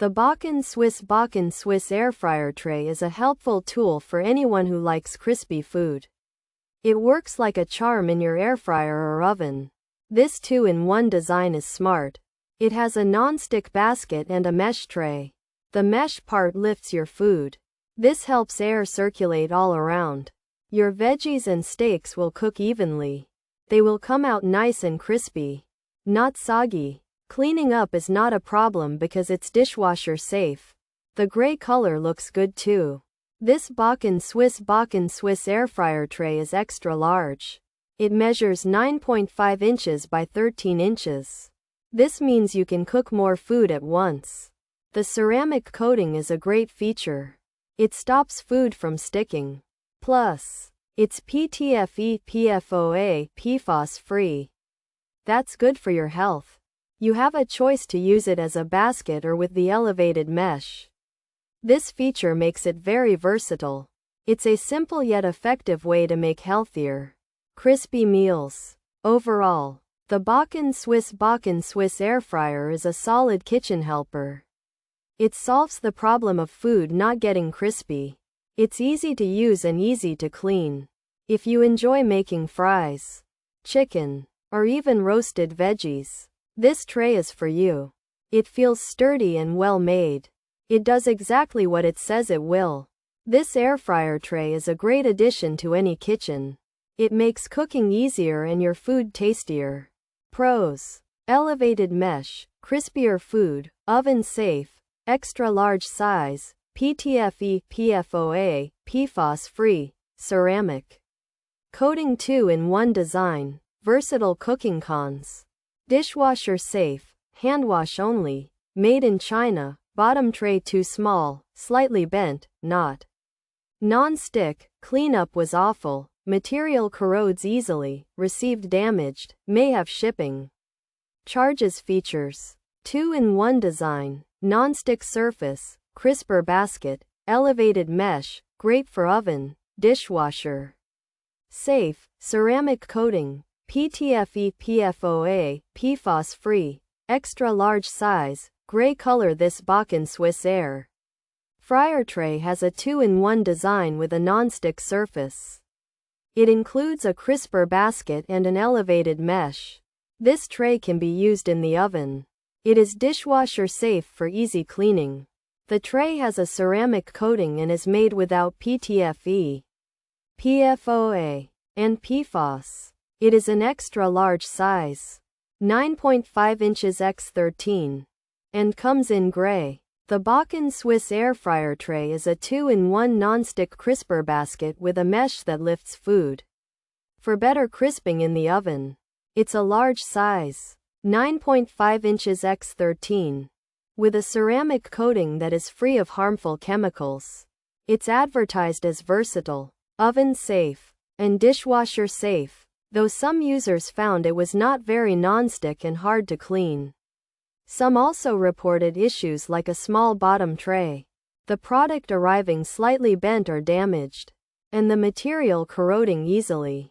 The Bakken Swiss air fryer tray is a helpful tool for anyone who likes crispy food. It works like a charm in your air fryer or oven. This 2-in-1 design is smart. It has a non-stick basket and a mesh tray. The mesh part lifts your food. This helps air circulate all around. Your veggies and steaks will cook evenly. They will come out nice and crispy, not soggy. Cleaning up is not a problem because it's dishwasher safe. The gray color looks good too. This Bakken Swiss air fryer tray is extra large. It measures 9.5 inches by 13 inches. This means you can cook more food at once. The ceramic coating is a great feature. It stops food from sticking. Plus, it's PTFE, PFOA, PFOS free. That's good for your health. You have a choice to use it as a basket or with the elevated mesh. This feature makes it very versatile. It's a simple yet effective way to make healthier, crispy meals. Overall, the Bakken Swiss air fryer is a solid kitchen helper. It solves the problem of food not getting crispy. It's easy to use and easy to clean. If you enjoy making fries, chicken, or even roasted veggies, this tray is for you. It feels sturdy and well made. It does exactly what it says it will. This air fryer tray is a great addition to any kitchen. It makes cooking easier and your food tastier. Pros: elevated mesh, crispier food, oven safe, extra large size, PTFE, PFOA, PFOS free, ceramic coating, 2-in-1 design, versatile cooking. Cons: dishwasher safe, hand wash only, made in China, bottom tray too small, slightly bent, not non-stick, cleanup was awful, material corrodes easily, received damaged, may have shipping charges. Features: 2-in-1 design, non-stick surface, crisper basket, elevated mesh, great for oven, dishwasher. Safe, ceramic coating, PTFE, PFOA, PFOS free, extra large size, gray color. This Bakken Swiss air fryer tray has a 2-in-1 design with a non-stick surface. It includes a crisper basket and an elevated mesh. This tray can be used in the oven. It is dishwasher safe for easy cleaning. The tray has a ceramic coating and is made without PTFE, PFOA, and PFOS. It is an extra large size, 9.5 inches x 13, and comes in gray. The Bakken Swiss air fryer tray is a 2-in-1 non-stick crisper basket with a mesh that lifts food for better crisping in the oven. It's a large size, 9.5 inches x 13, with a ceramic coating that is free of harmful chemicals. It's advertised as versatile, oven safe, and dishwasher safe, though some users found it was not very non-stick and hard to clean. Some also reported issues like a small bottom tray, the product arriving slightly bent or damaged, and the material corroding easily.